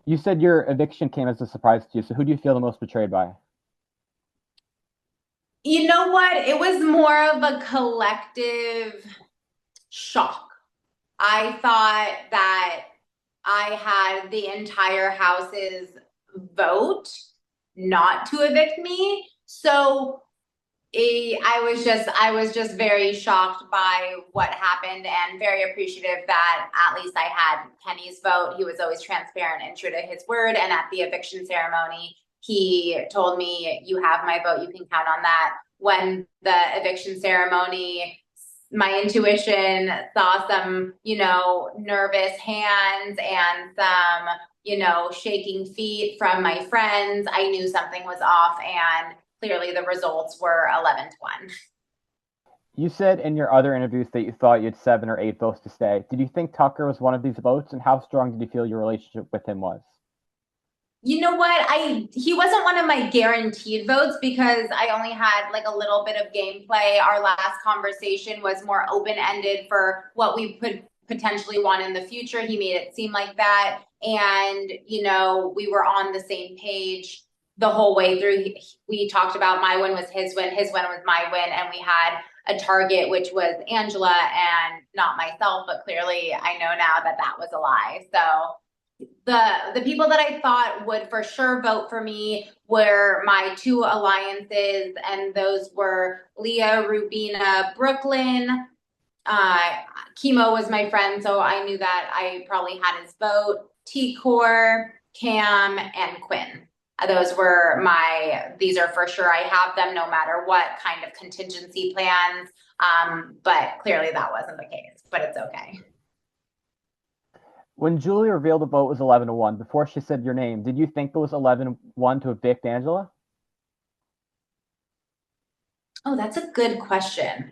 You said your eviction came as a surprise to you. So who do you feel the most betrayed by? You know what? It was more of a collective shock. I thought that I had the entire house's vote not to evict me. So I was just very shocked by what happened and very appreciative that at least I had Kenny's vote. He was always transparent and true to his word. And at the eviction ceremony, he told me, "You have my vote. You can count on that." When the eviction ceremony, my intuition saw some, nervous hands and some, shaking feet from my friends. I knew something was off, and clearly the results were 11-1. You said in your other interviews that you thought you had 7 or 8 votes to stay. Did you think Tucker was one of these votes, and how strong did you feel your relationship with him was? You know what? He wasn't one of my guaranteed votes because I only had like a little bit of gameplay. Our last conversation was more open-ended for what we could potentially want in the future. He made it seem like that. And, we were on the same page the whole way through. We talked about my win was his win was my win, and we had a target, which was Angela and not myself. But clearly, I know now that that was a lie. So the people that I thought would for sure vote for me were my two alliances, and those were Leah, Rubina, Brooklyn. Chemo was my friend, so I knew that I probably had his vote. T-Core, Cam, and Quinn. These are for sure. I have them no matter what kind of contingency plans. But clearly that wasn't the case, but it's okay. When Julie revealed the vote was 11-1, before she said your name, did you think it was 11-1 to evict Angela? Oh, that's a good question.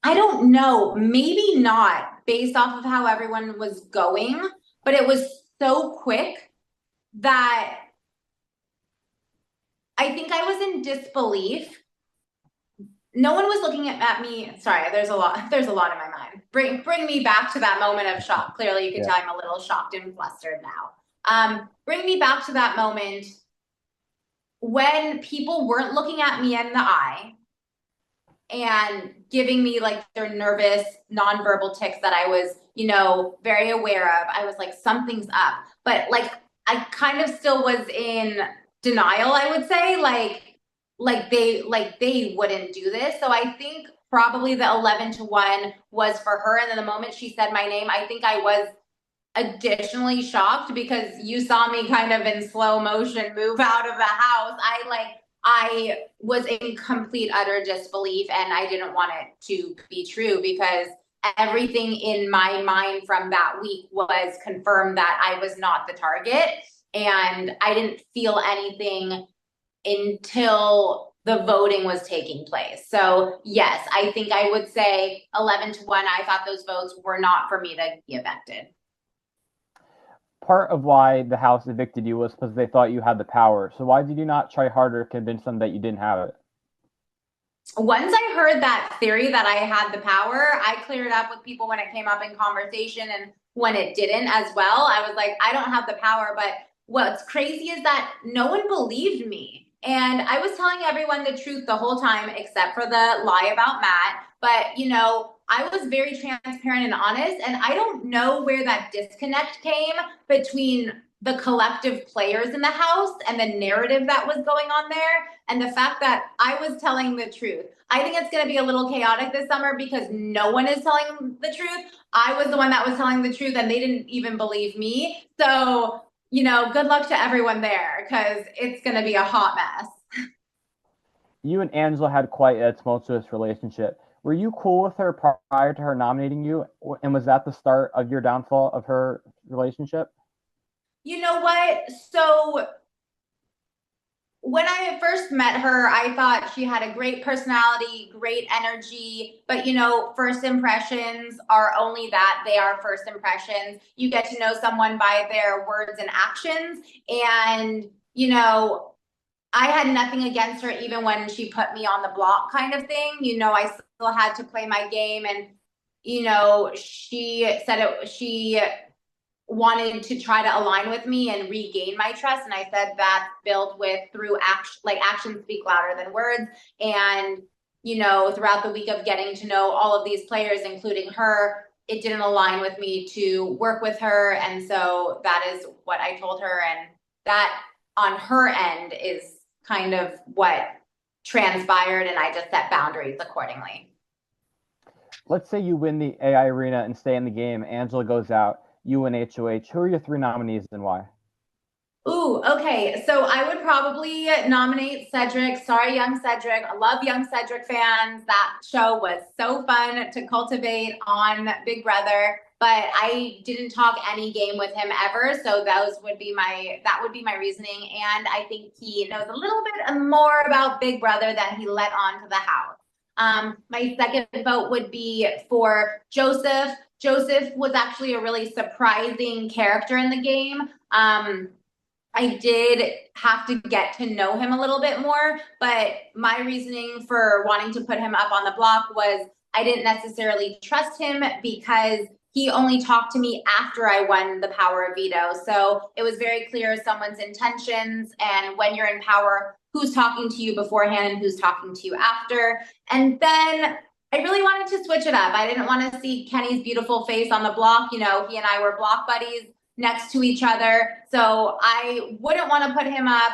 I don't know. Maybe not based off of how everyone was going, but it was so quick that I think I was in disbelief. No one was looking at me. Sorry, there's a lot in my mind. Bring me back to that moment of shock. Clearly you can Yeah. tell I'm a little shocked and flustered now. Bring me back to that moment when people weren't looking at me in the eye and giving me like their nervous nonverbal tics that I was, very aware of. I was like, something's up. But like I kind of still was in denial, I would say, like they wouldn't do this. So I think probably the 11-1 was for her. And then the moment she said my name, I think I was additionally shocked because you saw me kind of in slow motion move out of the house. I was in complete utter disbelief, and I didn't want it to be true because everything in my mind from that week was confirmed that I was not the target, and I didn't feel anything until the voting was taking place. So yes, I think I would say 11-1. I thought those votes were not for me to be evicted. Part of why the House evicted you was because they thought you had the power. So why did you not try harder to convince them that you didn't have it? Once I heard that theory that I had the power, I cleared up with people when it came up in conversation and when it didn't as well. I was like, I don't have the power. But what's crazy is that no one believed me. And I was telling everyone the truth the whole time, except for the lie about Matt. But, I was very transparent and honest. And I don't know where that disconnect came between the collective players in the house and the narrative that was going on there and the fact that I was telling the truth. I think it's going to be a little chaotic this summer because no one is telling the truth. I was the one that was telling the truth and they didn't even believe me. So, good luck to everyone there because it's going to be a hot mess. You and Angela had quite a tumultuous relationship. Were you cool with her prior to her nominating you? And was that the start of your downfall of her relationship? You know what? So when I first met her, I thought she had a great personality, great energy. But, first impressions are only that. They are first impressions. You get to know someone by their words and actions. And, I had nothing against her even when she put me on the block kind of thing. I still had to play my game. And, she said she wanted to try to align with me and regain my trust. And I said that's built through action, like actions speak louder than words. And, you know, throughout the week of getting to know all of these players, including her, it didn't align with me to work with her. And so that is what I told her. And that on her end is kind of what transpired. And I just set boundaries accordingly. Let's say you win the AI arena and stay in the game. Angela goes out. You win HOH. Who are your 3 nominees and why? Ooh, okay. So I would probably nominate Cedric. Sorry, young Cedric. I love young Cedric fans. That show was so fun to cultivate on Big Brother, but I didn't talk any game with him ever. So that would be my reasoning. And I think he knows a little bit more about Big Brother than he let on to the house. My second vote would be for Joseph. Joseph was actually a really surprising character in the game. I did have to get to know him a little bit more, but my reasoning for wanting to put him up on the block was I didn't necessarily trust him because he only talked to me after I won the power of veto. So it was very clear someone's intentions, and when you're in power, who's talking to you beforehand and who's talking to you after. And then I really wanted to switch it up. I didn't want to see Kenny's beautiful face on the block. You know, he and I were block buddies next to each other. So I wouldn't want to put him up.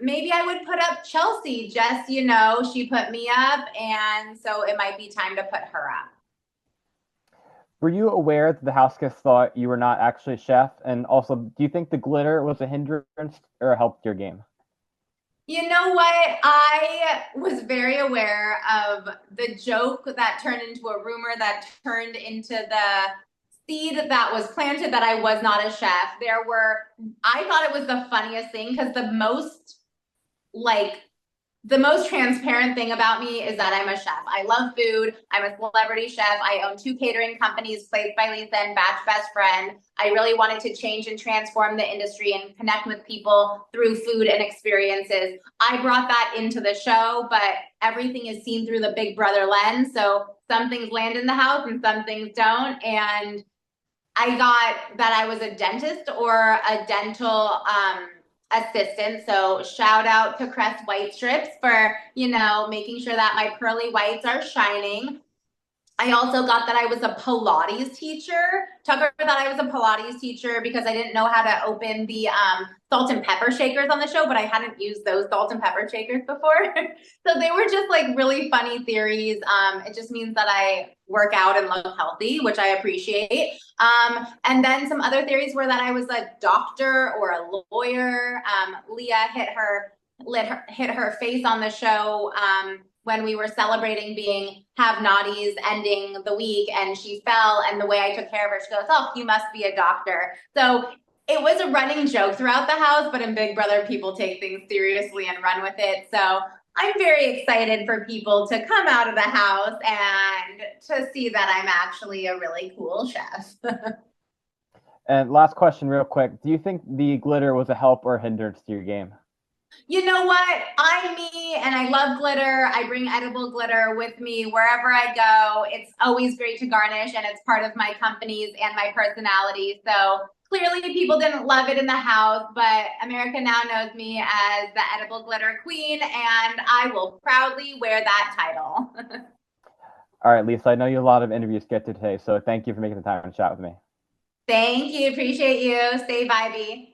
Maybe I would put up Chelsea, just, you know, she put me up, and so it might be time to put her up. Were you aware that the house guests thought you were not actually a chef? And also, do you think the glitter was a hindrance or helped your game? You know what? I was very aware of the joke that turned into a rumor that turned into the seed that was planted that I was not a chef. I thought it was the funniest thing because the most transparent thing about me is that I'm a chef. I love food. I'm a celebrity chef. I own 2 catering companies, Plates by Lisa and Batch Best Friend. I really wanted to change and transform the industry and connect with people through food and experiences. I brought that into the show, but everything is seen through the Big Brother lens. So some things land in the house and some things don't. And I got that I was a dentist or a dental assistant. So shout out to Crest White Strips for, you know, making sure that my pearly whites are shining. I also got that I was a Pilates teacher. Tucker thought I was a Pilates teacher because I didn't know how to open the salt and pepper shakers on the show, but I hadn't used those salt and pepper shakers before. So they were just like really funny theories. It just means that I work out and look healthy, which I appreciate. And then some other theories were that I was a doctor or a lawyer. Leah hit her face on the show when we were celebrating being have-naughties ending the week, and she fell, and the way I took care of her, she goes, "Oh, you must be a doctor." So it was a running joke throughout the house, but in Big Brother, people take things seriously and run with it. So I'm very excited for people to come out of the house and to see that I'm actually a really cool chef. And last question real quick. Do you think the glitter was a help or a hindrance to your game? You know what? I'm me, and I love glitter. I bring edible glitter with me wherever I go. It's always great to garnish, and it's part of my companies and my personality. So clearly people didn't love it in the house, but America now knows me as the edible glitter queen, and I will proudly wear that title. All right, Lisa, I know you have a lot of interviews to get to today, so thank you for making the time to chat with me. Thank you. Appreciate you. Stay vibey.